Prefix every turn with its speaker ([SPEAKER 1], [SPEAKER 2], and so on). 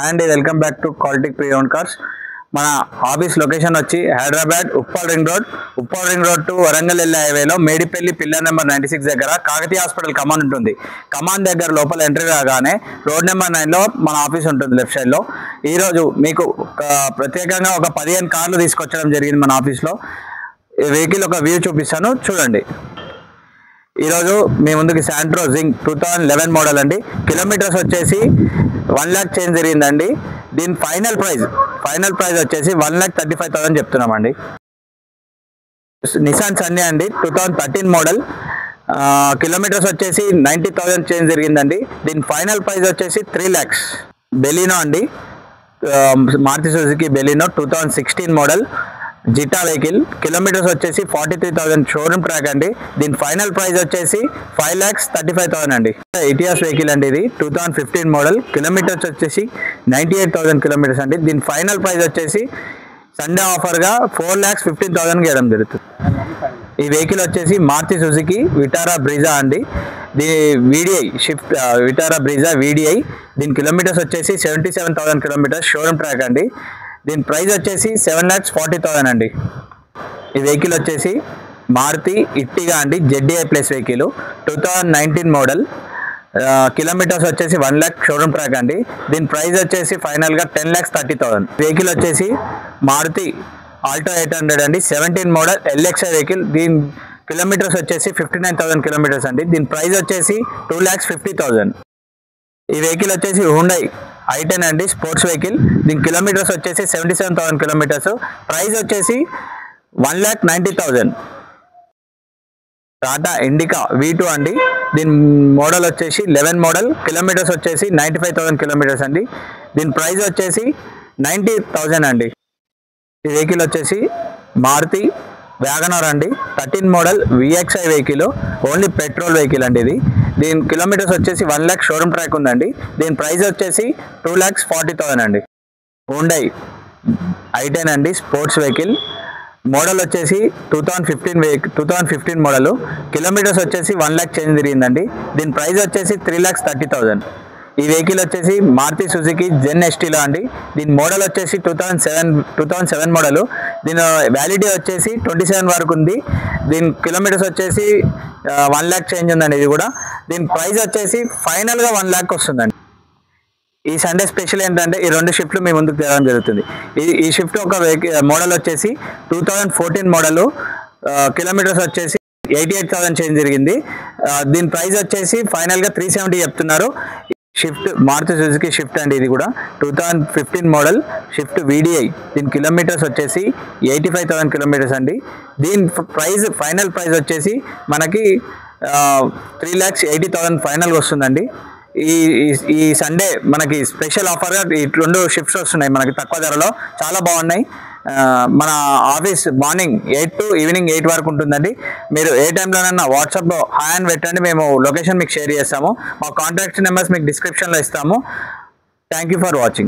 [SPEAKER 1] And welcome back to quality pre-owned cars. మన office location వచ్చి Hyderabad Uppal ring road to Warangal వెళ్ళే హైవేలో మేడిపల్లి పిల్లర్ నెంబర్ 96 దగ్గర కాకతీయ హాస్పిటల్ కమాన్ ఉంటుంది. కమాన్ దగ్గర లోపల ఎంట్రీ రాగానే రోడ్ నెంబర్ 9లో మన ఆఫీస్ ఉంటుంది లెఫ్ట్ సైడ్లో. ఈరోజు మీకు ప్రత్యేకంగా ఒక 15 కార్లు తీసుకొచ్చడం జరిగింది మన ఆఫీస్లో. వెహికల్ ఒక వ్యూ చూపిస్తాను చూడండి. ఈరోజు మీ ముందుకి శాంట్రో జింగ్ 2011 మోడల్ అండి. కిలోమీటర్స్ వచ్చేసి 1 lakh చేంజ్ జరిగిందండి. దీని ఫైనల్ ప్రైస్ వచ్చేసి 1,35,000 చెప్తున్నామండి. నిసాన్ సన్నీ అండి 2013 మోడల్. కిలోమీటర్స్ వచ్చేసి 90,000 చేంజ్ జరిగిందండి. దీని ఫైనల్ ప్రైస్ వచ్చేసి 3 lakhs. బెలినో అండి, Maruti Suzuki Baleno 2016 model Zeta vehicle. Kilometres వచ్చేసి 43,000 షోరూమ్ ట్రాక్ అండి. దీని ఫైనల్ ప్రైస్ వచ్చేసి 5,35,000 అండి. ఇటియాస్ వెహికల్ అండి, ఇది 2015 మోడల్. కిలోమీటర్స్ వచ్చేసి 98,000 కిలోమీటర్స్ అండి. దీని ఫైనల్ ప్రైస్ వచ్చేసి సండే ఆఫర్గా 4,15,000 ఇవ్వడం జరుగుతుంది. ఈ వెహికల్ వచ్చేసి మారుతి సుజుకి విటారా బ్రీజా అండి. దీని VDI shift Vitara Brezza VDI. దీని కిలోమీటర్స్ వచ్చేసి 77,000 కిలోమీటర్స్ షోరూమ్ ట్రాక్ అండి. దీని ప్రైస్ వచ్చేసి 7,40,000 అండి. ఈ వెహికల్ వచ్చేసి మారుతి ఇట్టిగా అండి, ZDI plus vehicle 2019 model. Kilometres వచ్చేసి 1 lakh షోరూమ్ ట్రాక్ అండి. దీని ప్రైస్ వచ్చేసి ఫైనల్గా 10,30,000. వెహికల్ వచ్చేసి మారుతి ఆల్టో 800 అండి, 17 మోడల్ LXI వెహికల్. దీని కిలోమీటర్స్ వచ్చేసి 59,000 కిలోమీటర్స్ అండి. దీని ప్రైస్ వచ్చేసి 2,50,000. ఈ వెహికల్ వచ్చేసి హుండై i10 అండి, స్పోర్ట్స్ వెహికల్. దీని కిలోమీటర్స్ వచ్చేసి 77,000 కిలోమీటర్స్. ప్రైస్ వచ్చేసి 1,90,000. టాటా ఇండికా V2 అండి. దీని మోడల్ వచ్చేసి 11 మోడల్. కిలోమీటర్స్ వచ్చేసి 95,000 కిలోమీటర్స్ అండి. దీని ప్రైస్ వచ్చేసి 90,000 అండి. ఈ వెహికల్ వచ్చేసి మారుతి వ్యాగనర్ అండి, 13 model VXI vehicle. Only petrol vehicle అండి ఇది. దీని కిలోమీటర్స్ వచ్చేసి 1 lakh షోరూమ్ ట్రాక్ ఉందండి. దీని ప్రైస్ వచ్చేసి 2,40,000 అండి. హుండై i10 అండి, స్పోర్ట్స్ వెహికల్. మోడల్ వచ్చేసి 2015 మోడల్. కిలోమీటర్స్ వచ్చేసి 1 lakh చేంజ్ తిరిగిందండి. దీని ప్రైస్ వచ్చేసి 3,30,000. ఈ వెహికల్ వచ్చేసి మారుతి సుజుకి జెన్ STలో అండి. దీని మోడల్ వచ్చేసి 2007 మోడల్. దీని వ్యాలిడిటీ వచ్చేసి 27 వరకు ఉంది. దీని కిలోమీటర్స్ వచ్చేసి 1 lakh చేంజ్ ఉందండి ఇది కూడా. దీని ప్రైస్ వచ్చేసి ఫైనల్గా 1 lakh వస్తుందండి. ఈ సండే స్పెషల్ ఏంటంటే ఈ 2 షిఫ్ట్లు మీ ముందుకు తేవడం జరుగుతుంది. ఈ షిఫ్ట్ ఒక మోడల్ వచ్చేసి 2014 మోడల్. కిలోమీటర్స్ వచ్చేసి 88,000 చేంజ్ జరిగింది. దీని ప్రైస్ వచ్చేసి ఫైనల్గా 370 చెప్తున్నారు. షిఫ్ట్ మారుతి సుజుకి షిఫ్ట్ అండి, ఇది కూడా 2015 మోడల్ షిఫ్ట్ VDI. దీని కిలోమీటర్స్ వచ్చేసి 85,000 కిలోమీటర్స్ అండి. దీని ఫైనల్ ప్రైస్ వచ్చేసి మనకి 3,80,000 ఫైనల్గా వస్తుందండి. ఈ సండే మనకి స్పెషల్ ఆఫర్గా ఈ 2 షిఫ్ట్స్ వస్తున్నాయి మనకి తక్కువ ధరలో, చాలా బాగున్నాయి. మన ఆఫీస్ మార్నింగ్ 8 to ఈవినింగ్ 8 వరకు ఉంటుందండి. మీరు ఏ టైంలోనైనా వాట్సాప్లో హాయ్ అని పెట్టండి, మేము లొకేషన్ మీకు షేర్ చేస్తాము. మా కాంటాక్ట్ నెంబర్స్ మీకు డిస్క్రిప్షన్లో ఇస్తాము. Thank you for watching.